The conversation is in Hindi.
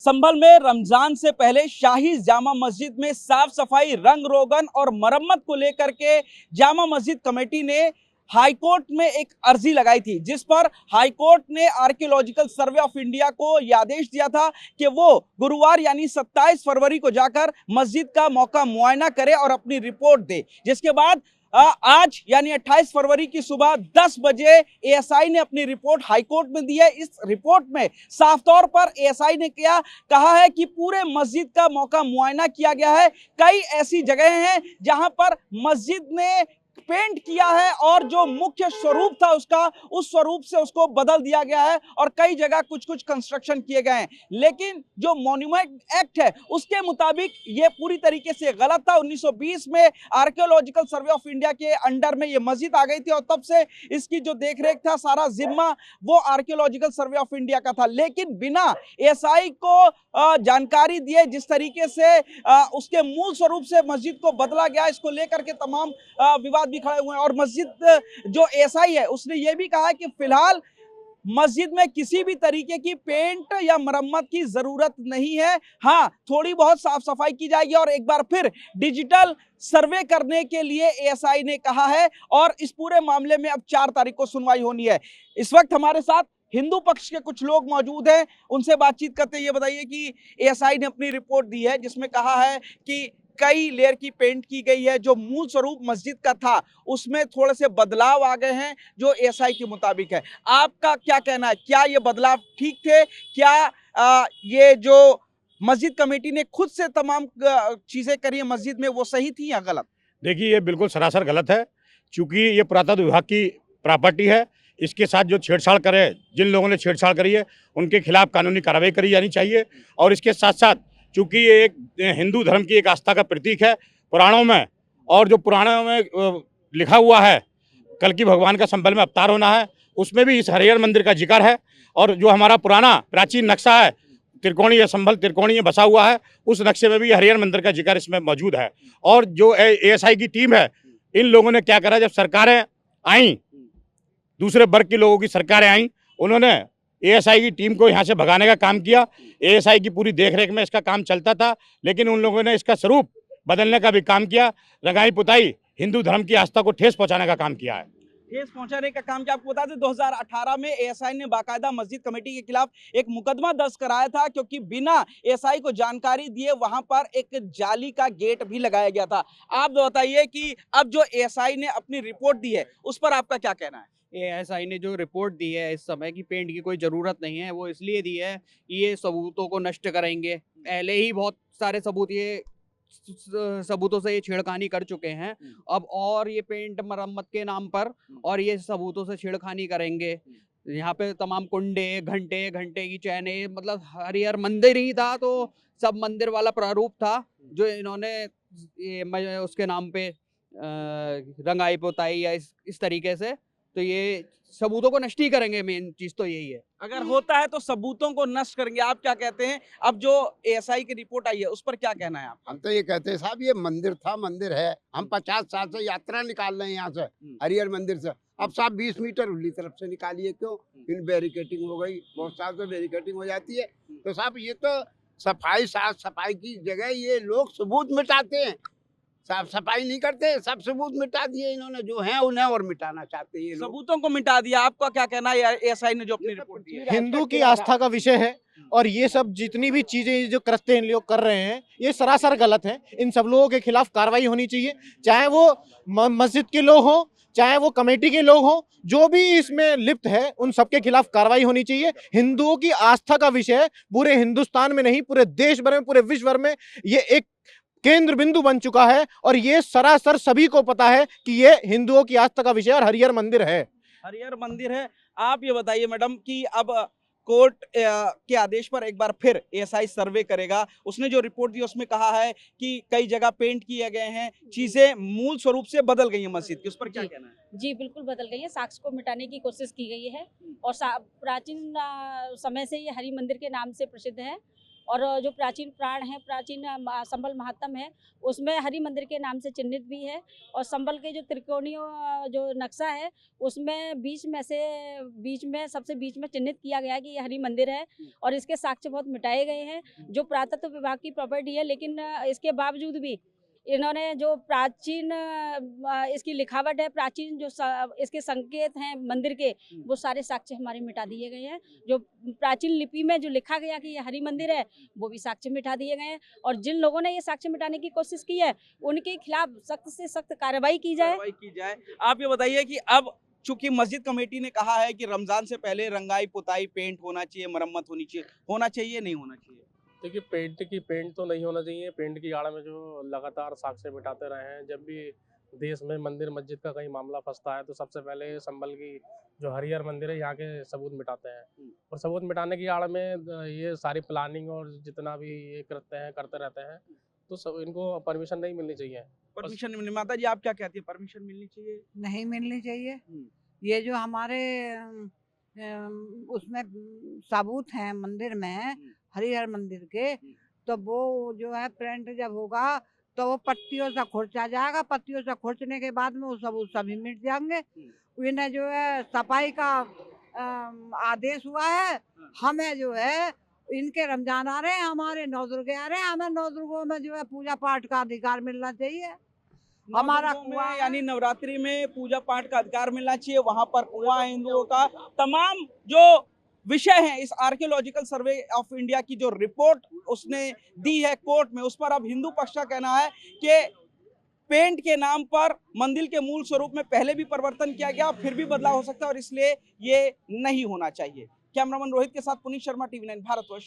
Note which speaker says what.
Speaker 1: संभल में रमजान से पहले शाही जामा मस्जिद में साफ सफाई, रंग रोगन और मरम्मत को लेकर के जामा मस्जिद कमेटी ने हाईकोर्ट में एक अर्जी लगाई थी, जिस पर हाईकोर्ट ने आर्कियोलॉजिकल सर्वे ऑफ इंडिया को यह आदेश दिया था कि वो गुरुवार यानी 27 फरवरी को जाकर मस्जिद का मौका मुआयना करे और अपनी रिपोर्ट दे। जिसके बाद आज यानी 28 फरवरी की सुबह 10 बजे एएसआई ने अपनी रिपोर्ट हाईकोर्ट में दी है। इस रिपोर्ट में साफ तौर पर एएसआई ने कहा है कि पूरे मस्जिद का मौका मुआयना किया गया है। कई ऐसी जगह हैं जहां पर मस्जिद ने पेंट किया है और जो मुख्य स्वरूप था उसका, उस स्वरूप से उसको बदल दिया गया है और कई जगह कुछ कंस्ट्रक्शन किए गए हैं। लेकिन जो मॉन्यूमेंट एक्ट है उसके मुताबिक ये पूरी तरीके से गलत था। 1920 में आर्कियोलॉजिकल सर्वे ऑफ इंडिया के अंडर में ये मस्जिद आ गई थी और तब से इसकी जो देखरेख था, सारा जिम्मा वो आर्कियोलॉजिकल सर्वे ऑफ इंडिया का था। लेकिन बिना एएसआई को जानकारी दिए जिस तरीके से उसके मूल स्वरूप से मस्जिद को बदला गया, इसको लेकर के तमाम विवाद भी खड़े हुए हैं। और मस्जिद जो एएसआई है उसने ये भी कहा है कि फिलहाल मस्जिद में किसी भी तरीके की पेंट या मरम्मत की जरूरत नहीं है। हाँ, थोड़ी बहुत साफ सफाई की जाएगी और एक बार फिर डिजिटल सर्वे करने के लिए एएसआई ने कहा है और इस पूरे मामले में अब 4 तारीख को सुनवाई होनी है। इस वक्त हमारे साथ हिंदू पक्ष के कुछ लोग मौजूद हैं, उनसे बातचीत करते ये बताइए कि एएसआई ने अपनी रिपोर्ट दी है जिसमें कहा है कि कई लेयर की पेंट की गई है। जो मूल स्वरूप मस्जिद का था उसमें थोड़े से बदलाव आ गए हैं जो एएसआई के मुताबिक है। आपका क्या कहना है, क्या ये बदलाव ठीक थे? क्या ये जो मस्जिद कमेटी ने खुद से तमाम चीजें करी है मस्जिद में वो सही थी या गलत?
Speaker 2: देखिए, ये बिल्कुल सरासर गलत है, क्योंकि ये पुरातत्व विभाग की प्रॉपर्टी है। इसके साथ जो छेड़छाड़ करे, जिन लोगों ने छेड़छाड़ करी है उनके खिलाफ कानूनी कार्रवाई करी जानी चाहिए। और इसके साथ साथ चूँकि ये एक हिंदू धर्म की एक आस्था का प्रतीक है पुराणों में, और जो पुराणों में लिखा हुआ है कल्कि भगवान का संभल में अवतार होना है, उसमें भी इस हरिहर मंदिर का जिक्र है। और जो हमारा पुराना प्राचीन नक्शा है, त्रिकोणीय संभल त्रिकोणीय बसा हुआ है, उस नक्शे में भी हरिहर मंदिर का जिक्र इसमें मौजूद है। और जो एएसआई की टीम है, इन लोगों ने क्या करा, जब सरकारें आई, दूसरे वर्ग के लोगों की सरकारें आई, उन्होंने एएसआई की टीम को यहाँ से भगाने का काम किया। एएसआई की पूरी देखरेख में इसका काम चलता था, लेकिन उन लोगों ने इसका स्वरूप बदलने का भी काम किया। रंगाई पुताई हिंदू धर्म की आस्था को ठेस पहुंचाने का काम किया है।
Speaker 1: ठेस पहुंचाने का काम क्या? आपको बता दें 2018 में एएसआई ने बाकायदा मस्जिद कमेटी के खिलाफ एक मुकदमा दर्ज कराया था, क्योंकि बिना एएसआई को जानकारी दिए वहां पर एक जाली का गेट भी लगाया गया था। आप बताइए कि अब जो एएसआई ने अपनी रिपोर्ट दी है उस पर आपका क्या कहना है?
Speaker 3: एएसआई ने जो रिपोर्ट दी है इस समय की पेंट की कोई ज़रूरत नहीं है, वो इसलिए दी है ये सबूतों को नष्ट करेंगे। पहले ही बहुत सारे सबूत ये सबूतों से ये छेड़खानी कर चुके हैं, अब और ये पेंट मरम्मत के नाम पर और ये सबूतों से छेड़खानी करेंगे। यहाँ पे तमाम कुंडे, घंटे, घंटे की चैने, मतलब हरिहर मंदिर ही था तो सब मंदिर वाला प्रारूप था जो इन्होंने ये उसके नाम पे रंगाई पोताई या इस तरीके से, तो ये सबूतों को नष्ट ही करेंगे। मेन चीज तो यही है।
Speaker 1: अगर होता है तो सबूतों को नष्ट करेंगे, आप क्या कहते हैं? अब जो एएसआई की रिपोर्ट आई है उस पर क्या कहना है आप?
Speaker 4: हम तो ये कहते हैं साहब, ये मंदिर था, मंदिर है। हम 50 साल से यात्रा निकाल रहे हैं यहाँ से हरिहर मंदिर से। अब साहब 20 मीटर उल्ली तरफ से निकालिए, क्यों? इन बैरिकेटिंग हो गई, बहुत साल से बैरिकेटिंग हो जाती है। तो साहब ये तो सफाई, साफ सफाई की जगह ये लोग सबूत मिटाते हैं, साफ सफाई नहीं करते। सब सबूत मिटा दिए इन्होंने, जो है उन्हें और मिटाना चाहते हैं ये लोग।
Speaker 1: सबूतों को मिटा दिया। आपका क्या कहना है एएसआई ने जो अपनी रिपोर्ट दी है?
Speaker 5: हिंदू की आस्था का विषय है और ये सब जितनी भी चीजें जो कृत्य इन लोग कर रहे हैं ये सरासर गलत है। इन सब लोगों के खिलाफ कार्रवाई होनी चाहिए, चाहे वो मस्जिद के लोग हों, चाहे वो कमेटी के लोग हों, जो भी इसमें लिप्त है उन सबके खिलाफ कार्रवाई होनी चाहिए। हिंदुओं की आस्था का विषय है, पूरे हिंदुस्तान में नहीं पूरे देश भर में, पूरे विश्व भर में ये एक केंद्र बिंदु बन चुका है और ये सरासर सभी को पता है कि ये हिंदुओं की आस्था का विषय और हरिहर मंदिर है।
Speaker 1: हरिहर मंदिर है। आप ये बताइए मैडम कि अब कोर्ट के आदेश पर एक बार फिर एएसआई सर्वे करेगा। उसने जो रिपोर्ट दी उसमें कहा है कि कई जगह पेंट किए गए हैं, चीजें मूल स्वरूप से बदल गई हैं मस्जिद की, उस पर क्या कहना है?
Speaker 6: जी बिल्कुल बदल गई है, साक्ष्य को मिटाने की कोशिश की गई है और प्राचीन समय से ये हरि मंदिर के नाम से प्रसिद्ध है और जो प्राचीन प्राण है, प्राचीन संबल महात्म है, उसमें हरि मंदिर के नाम से चिन्हित भी है। और संबल के जो त्रिकोणीय जो नक्शा है, उसमें बीच में सबसे बीच में चिन्हित किया गया है कि ये हरि मंदिर है। और इसके साक्ष्य बहुत मिटाए गए हैं, जो पुरातत्व विभाग की प्रॉपर्टी है, लेकिन इसके बावजूद भी इन्होंने जो प्राचीन इसकी लिखावट है, प्राचीन जो इसके संकेत हैं मंदिर के, वो सारे साक्ष्य हमारे मिटा दिए गए हैं। जो प्राचीन लिपि में जो लिखा गया कि ये हरि मंदिर है, वो भी साक्ष्य मिटा दिए गए हैं। और जिन लोगों ने ये साक्ष्य मिटाने की कोशिश की है, उनके खिलाफ सख्त से सख्त कार्रवाई की जाए।
Speaker 1: आप ये बताइए कि अब चूंकि मस्जिद कमेटी ने कहा है कि रमजान से पहले रंगाई पुताई पेंट होना चाहिए, मरम्मत होना चाहिए नहीं होना चाहिए?
Speaker 7: देखिए पेंट तो नहीं होना चाहिए। पेंट की आड़ में जो लगातार साक्ष्य मिटाते रहे हैं, जब भी देश में मंदिर मस्जिद का कहीं मामला फंसता है तो सबसे पहले संभल की जो हरिहर मंदिर है यहाँ के सबूत मिटाते हैं। और सबूत मिटाने की आड़ में ये सारी प्लानिंग और जितना भी ये करते रहते हैं, तो सब इनको परमिशन नहीं मिलनी चाहिए।
Speaker 1: परमिशन मिलनी, माता जी आप क्या कहती है, परमिशन मिलनी चाहिए?
Speaker 8: नहीं मिलनी चाहिए। ये जो हमारे उसमें सबूत हैं मंदिर में, हरिहर मंदिर के, तो वो जो है प्रिंट जब होगा तो वो पट्टियों से खुर्चा जाएगा। पट्टियों से खुर्चने के बाद में वो सबूत सभी मिट जाएंगे। इन्हें जो है सफाई का आदेश हुआ है। हमें जो है इनके रमजान आ रहे हैं, हमारे नवदुर्गे आ रहे हैं, हमें नवदुर्गों में जो है पूजा पाठ का अधिकार मिलना चाहिए। हमारा कुआं
Speaker 1: यानी नवरात्रि में पूजा पाठ का अधिकार मिलना चाहिए। वहां पर कुआं है हिंदुओं का। तमाम जो विषय हैं इस आर्कियोलॉजिकल सर्वे ऑफ इंडिया की जो रिपोर्ट उसने दी है कोर्ट में, उस पर अब हिंदू पक्ष का कहना है कि पेंट के नाम पर मंदिर के मूल स्वरूप में पहले भी परिवर्तन किया गया, फिर भी बदलाव हो सकता है और इसलिए ये नहीं होना चाहिए। कैमरामैन रोहित के साथ पुनीत शर्मा, TV9 भारतवर्ष।